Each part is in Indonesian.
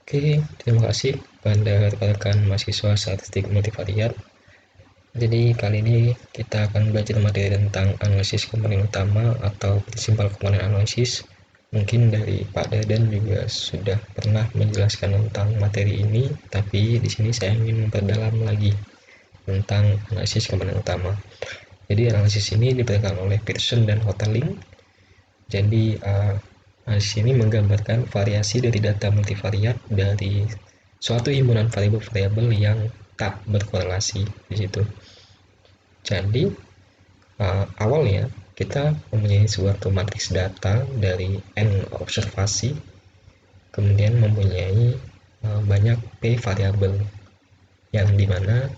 Oke, terima kasih kepada rekan-rekan mahasiswa statistik multivariat. Jadi kali ini kita akan belajar materi tentang analisis komponen utama atau prinsipal komponen analisis. Mungkin dari Pak Dadan juga sudah pernah menjelaskan tentang materi ini, tapi di sini saya ingin memperdalam lagi tentang analisis komponen utama. Jadi analisis ini diberikan oleh Pearson dan Hotelling. Jadi analisis ini menggambarkan variasi dari data multivariat dari suatu himpunan variabel-variabel yang tak berkorelasi di situ. Jadi awalnya kita mempunyai suatu matriks data dari n observasi, kemudian mempunyai banyak p variabel yang dimana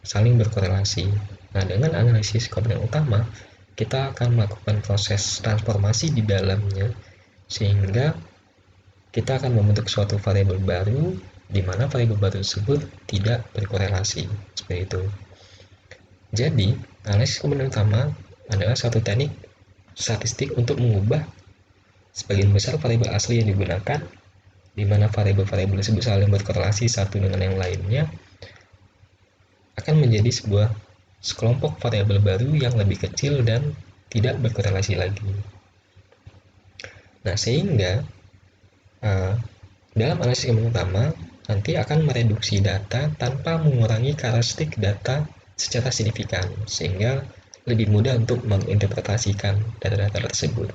saling berkorelasi. Nah, dengan analisis komponen utama, kita akan melakukan proses transformasi di dalamnya sehingga kita akan membentuk suatu variabel baru di mana variabel baru tersebut tidak berkorelasi. Seperti itu. Jadi, analisis komponen utama adalah suatu teknik statistik untuk mengubah sebagian besar variabel asli yang digunakan, di mana variabel-variabel tersebut saling berkorelasi satu dengan yang lainnya, akan menjadi sebuah sekelompok variabel baru yang lebih kecil dan tidak berkorelasi lagi. Nah, sehingga dalam analisis komponen utama nanti akan mereduksi data tanpa mengurangi karakteristik data secara signifikan, sehingga lebih mudah untuk menginterpretasikan data-data tersebut.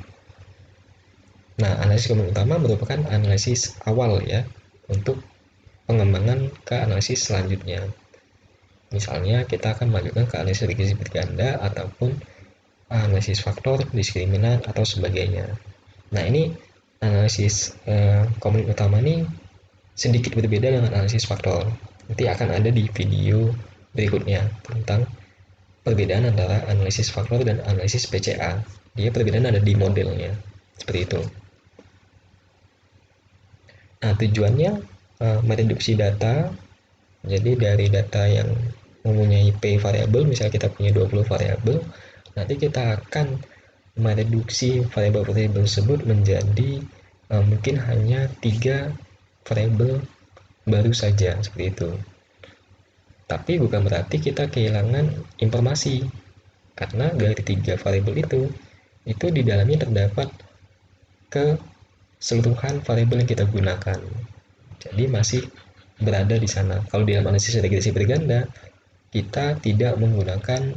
Nah, analisis komponen utama merupakan analisis awal ya untuk pengembangan ke analisis selanjutnya. Misalnya kita akan melakukan ke analisis regresi berganda ataupun analisis faktor, diskriminan atau sebagainya. Nah, ini analisis komponen utama ini sedikit berbeda dengan analisis faktor. Nanti akan ada di video berikutnya tentang perbedaan antara analisis faktor dan analisis PCA. Dia perbedaan ada di modelnya. Seperti itu. Nah, tujuannya mereduksi data. Jadi dari data yang mempunyai P variabel, misalnya kita punya 20 variabel, nanti kita akan mereduksi variabel-variabel tersebut menjadi mungkin hanya 3 variabel baru saja, seperti itu. Tapi bukan berarti kita kehilangan informasi, karena dari 3 variabel itu di dalamnya terdapat keseluruhan variabel yang kita gunakan. Jadi masih berada di sana. Kalau dalam analisis regresi berganda, kita tidak menggunakan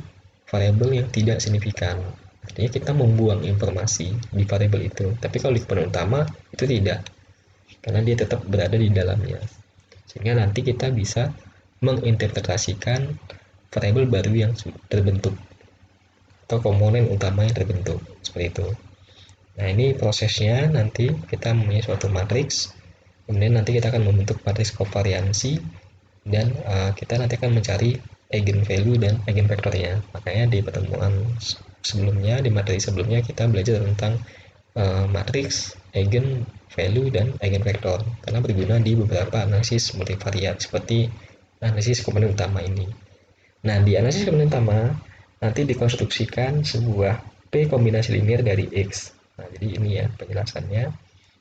variabel yang tidak signifikan. Artinya kita membuang informasi di variabel itu. Tapi kalau di komponen utama itu tidak, karena dia tetap berada di dalamnya. Sehingga nanti kita bisa menginterpretasikan variabel baru yang terbentuk atau komponen utama yang terbentuk, seperti itu. Nah, ini prosesnya nanti kita mempunyai suatu matriks, kemudian nanti kita akan membentuk matriks kovariansi, dan kita nanti akan mencari eigenvalue dan eigenvektornya. Makanya di pertemuan sebelumnya, di materi sebelumnya kita belajar tentang matriks, eigenvalue, dan eigenvektor karena berguna di beberapa analisis multivariat seperti analisis komponen utama ini. Nah, di analisis komponen utama nanti dikonstruksikan sebuah P kombinasi linear dari X. Nah, jadi ini ya penjelasannya.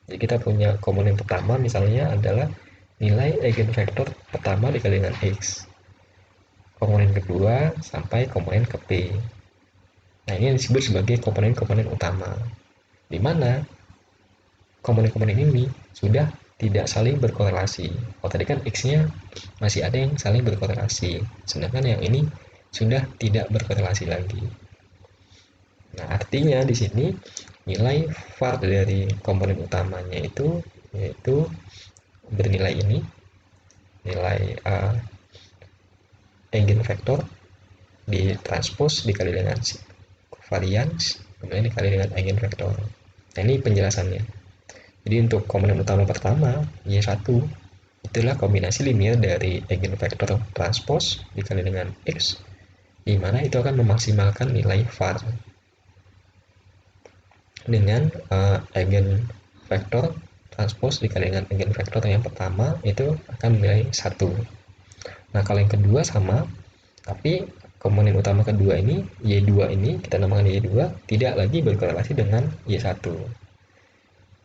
Jadi kita punya komponen pertama misalnya adalah nilai eigenvektor pertama dikali dengan X. Komponen kedua sampai komponen ke P. Nah, ini yang disebut sebagai komponen-komponen utama, di mana komponen-komponen ini sudah tidak saling berkorelasi. Kalau tadi kan X-nya masih ada yang saling berkorelasi, sedangkan yang ini sudah tidak berkorelasi lagi. Nah, artinya di sini nilai var dari komponen utamanya itu yaitu bernilai ini, nilai eigenvektor di transpos dikali dengan varians, kemudian dikali dengan eigenvektor. Nah, ini penjelasannya. Jadi untuk komponen utama pertama, Y1, itulah kombinasi linear dari eigenvektor transpos dikali dengan X, di mana itu akan memaksimalkan nilai var dengan eigenvektor transpos dikali dengan eigenvektor yang pertama itu akan menilai 1. Nah, kalau yang kedua sama, tapi komponen utama kedua ini, Y2 ini, kita namakan Y2, tidak lagi berkorelasi dengan Y1.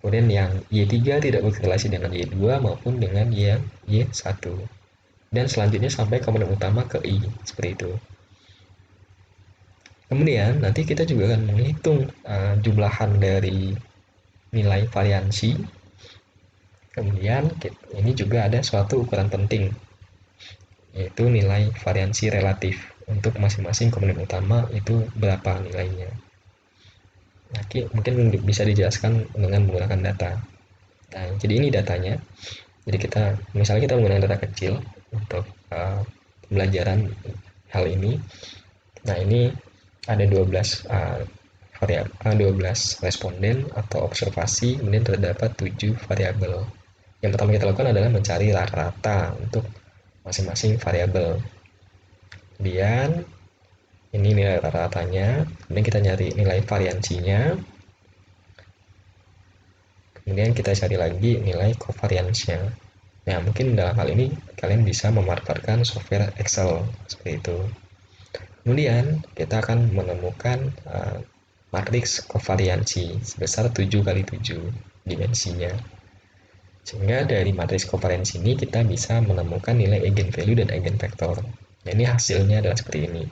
Kemudian yang Y3 tidak berkorelasi dengan Y2 maupun dengan yang Y1. Dan selanjutnya sampai komponen utama ke I, seperti itu. Kemudian nanti kita juga akan menghitung jumlahan dari nilai variansi. Kemudian ini juga ada suatu ukuran penting, yaitu nilai variansi relatif. Untuk masing-masing komponen utama itu berapa nilainya. Nah, mungkin bisa dijelaskan dengan menggunakan data. Nah, jadi ini datanya. Jadi misalnya kita menggunakan data kecil untuk pembelajaran hal ini. Nah, ini ada 12 responden atau observasi, kemudian terdapat 7 variabel. Yang pertama kita lakukan adalah mencari rata-rata untuk masing-masing variabel. Kemudian ini nilai rata-ratanya, kemudian kita nyari nilai variansinya, kemudian kita cari lagi nilai covariance-nya. Nah, mungkin dalam hal ini kalian bisa memanfaatkan software Excel seperti itu. Kemudian kita akan menemukan matriks kovariansi sebesar 7 kali 7 dimensinya. Sehingga dari matriks kovariansi ini kita bisa menemukan nilai eigenvalue dan eigenvektor. Nah, ini hasilnya adalah seperti ini.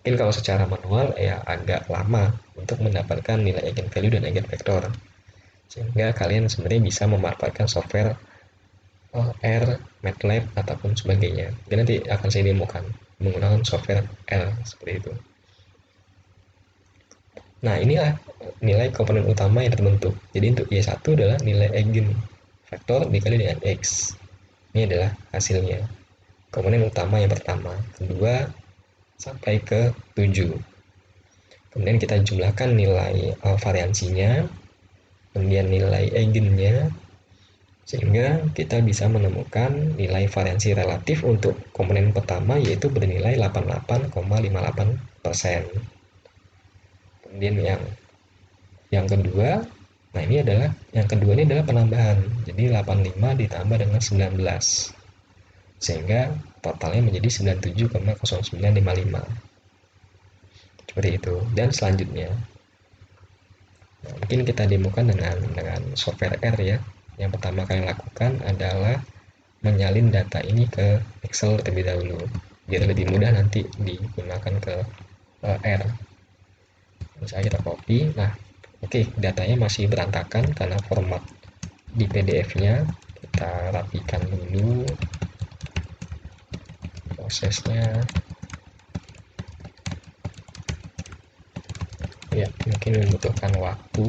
Mungkin kalau secara manual ya agak lama untuk mendapatkan nilai eigenvalue dan eigenvektor. Sehingga kalian sebenarnya bisa memanfaatkan software R, MATLAB ataupun sebagainya. Jadi nanti akan saya demokan menggunakan software R seperti itu. Nah, inilah nilai komponen utama yang terbentuk. Jadi untuk Y1 adalah nilai eigenvektor dikali dengan X. Ini adalah hasilnya. Komponen utama yang pertama, kedua sampai ke 7. Kemudian kita jumlahkan nilai variansinya, kemudian nilai eigennya, sehingga kita bisa menemukan nilai variansi relatif untuk komponen pertama, yaitu bernilai 88,58%. Kemudian yang kedua, nah ini adalah penambahan. Jadi 85 ditambah dengan 19. Sehingga totalnya menjadi 97,0955. Seperti itu. Dan selanjutnya, nah, mungkin kita demokan dengan software R ya. Yang pertama kalian lakukan adalah menyalin data ini ke Excel terlebih dahulu, biar lebih mudah nanti digunakan ke R. Misalnya kita copy. Nah, oke, datanya masih berantakan karena format di PDF-nya. Kita rapikan dulu prosesnya. Ya, mungkin membutuhkan waktu,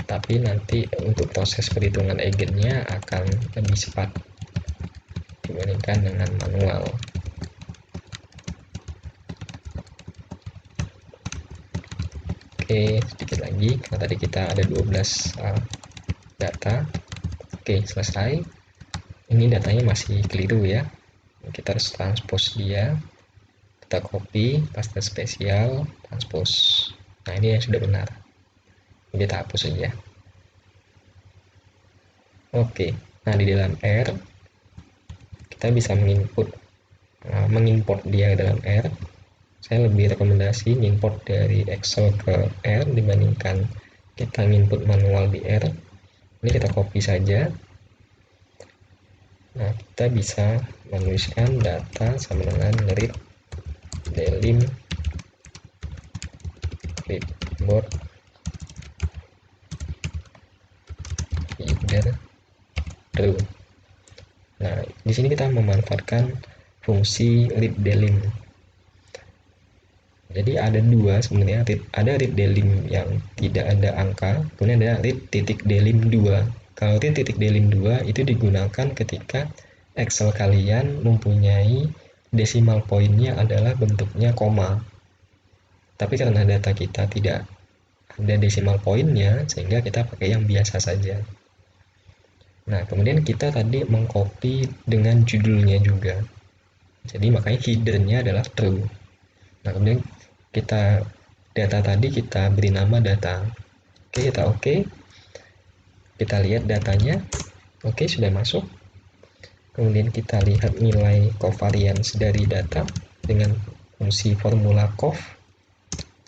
tapi nanti untuk proses perhitungan eigennya akan lebih cepat dibandingkan dengan manual. Oke, sedikit lagi, karena tadi kita ada 12 data. Oke, selesai. Ini datanya masih keliru ya. Kita harus transpose dia. Kita copy, paste spesial, transpose. Nah, ini yang sudah benar. Ini kita hapus saja. Oke, nah di dalam R, kita bisa mengimport dia dalam R. Saya lebih rekomendasi ngimport dari Excel ke R dibandingkan kita nginput manual di R. Ini kita copy saja. Nah, kita bisa menuliskan data sama dengan read delim clipboard either true. Nah, di sini kita memanfaatkan fungsi read delim. Jadi ada dua sebenarnya, ada read delim yang tidak ada angka, kemudian ada read titik delim 2. Kalau read titik delim 2 itu digunakan ketika Excel kalian mempunyai decimal pointnya adalah bentuknya koma. Tapi karena data kita tidak ada decimal pointnya, sehingga kita pakai yang biasa saja. Nah, kemudian kita tadi mengcopy dengan judulnya juga. Jadi makanya headernya adalah true. Nah, kemudian data tadi kita beri nama data. Oke, kita oke. Kita lihat datanya. Oke, sudah masuk. Kemudian kita lihat nilai covariance dari data dengan fungsi formula cov.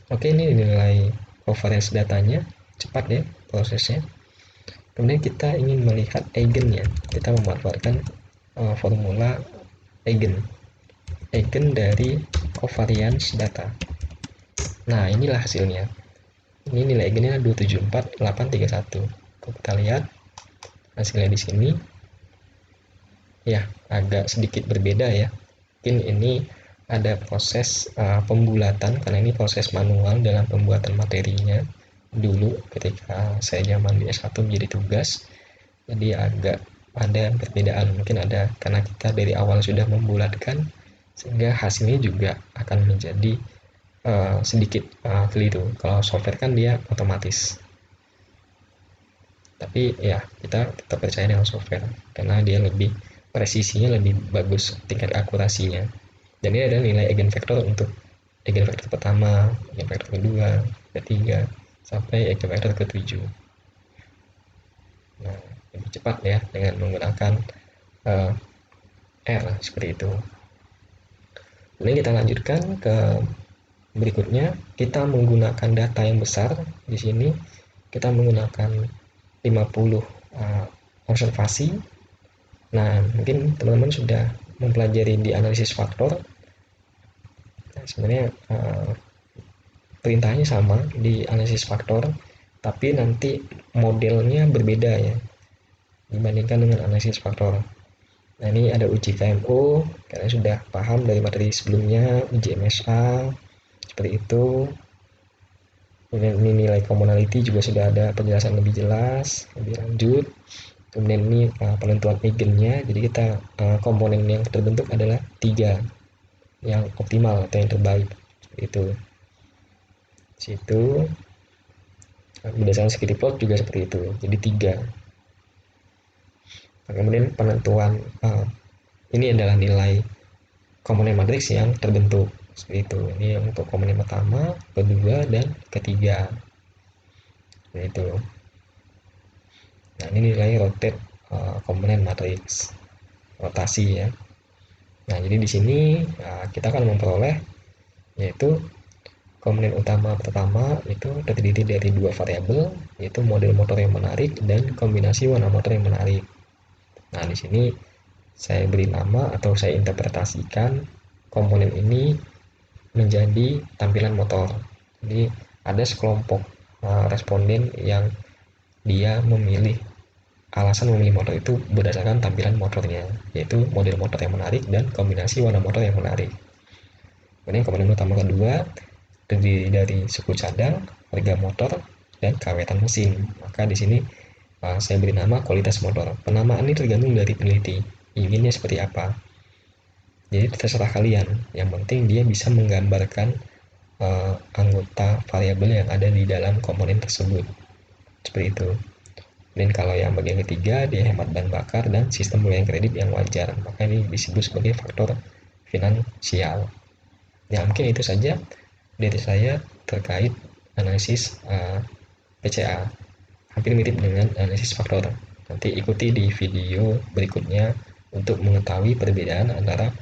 Oke, ini nilai covariance datanya. Cepat ya. prosesnya. Kemudian kita ingin melihat eigennya, kita memanfaatkan formula eigen dari covariance data. Nah, inilah hasilnya. Ini nilai eigennya 274831. Kalau kita lihat hasilnya di sini, ya agak sedikit berbeda ya. Mungkin ini ada proses pembulatan, karena ini proses manual dalam pembuatan materinya dulu ketika saya zaman di S1 menjadi tugas. Jadi agak ada perbedaan, mungkin ada karena kita dari awal sudah membulatkan, sehingga hasilnya juga akan menjadi sedikit keliru. Kalau software kan dia otomatis, tapi ya kita tetap percaya dengan software karena dia lebih presisinya lebih bagus, tingkat akurasinya. Dan ini ada nilai eigenvektor untuk eigenvektor pertama, eigenvektor kedua, ketiga, sampai eigenvektor ke-7. Nah, lebih cepat ya dengan menggunakan R seperti itu. Kemudian kita lanjutkan ke berikutnya, kita menggunakan data yang besar. Di sini kita menggunakan 50 observasi. Nah, mungkin teman-teman sudah mempelajari di analisis faktor. Nah, sebenarnya perintahnya sama di analisis faktor, tapi nanti modelnya berbeda ya dibandingkan dengan analisis faktor. Nah, ini ada uji KMO, kalian sudah paham dari materi sebelumnya, uji MSA seperti itu. Kemudian ini nilai commonality juga sudah ada penjelasan lebih jelas, lebih lanjut. Kemudian ini penentuan eigennya, jadi kita komponen yang terbentuk adalah 3 yang optimal atau yang terbaik itu. Situ berdasarkan security plot juga seperti itu, jadi 3. Nah, kemudian penentuan ini adalah nilai komponen matriks yang terbentuk seperti itu. Ini untuk komponen pertama, kedua, dan ketiga. Seperti itu. Nah, ini nilai rotate komponen matriks, rotasi ya. Nah, jadi di sini kita akan memperoleh yaitu komponen utama pertama itu terdiri dari 2 variabel, yaitu model motor yang menarik dan kombinasi warna motor yang menarik. Nah, di sini saya beri nama atau saya interpretasikan komponen ini menjadi tampilan motor. Jadi ada sekelompok responden yang dia memilih, alasan memilih motor itu berdasarkan tampilan motornya, yaitu model motor yang menarik dan kombinasi warna motor yang menarik. Kemudian komponen utama kedua terdiri dari suku cadang, harga motor, dan kawetan mesin. Maka di sini saya beri nama kualitas motor. Penamaan ini tergantung dari peneliti, inginnya seperti apa. Jadi terserah kalian, yang penting dia bisa menggambarkan anggota variabel yang ada di dalam komponen tersebut. Seperti itu. Dan kalau yang bagian ketiga, dia hemat bahan bakar dan sistem pemberian kredit yang wajar. Maka ini disebut sebagai faktor finansial. Ya, mungkin itu saja dari saya terkait analisis PCA. Hampir mirip dengan analisis faktor. Nanti ikuti di video berikutnya untuk mengetahui perbedaan antara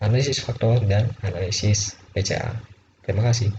analisis faktor dan analisis PCA. Terima kasih.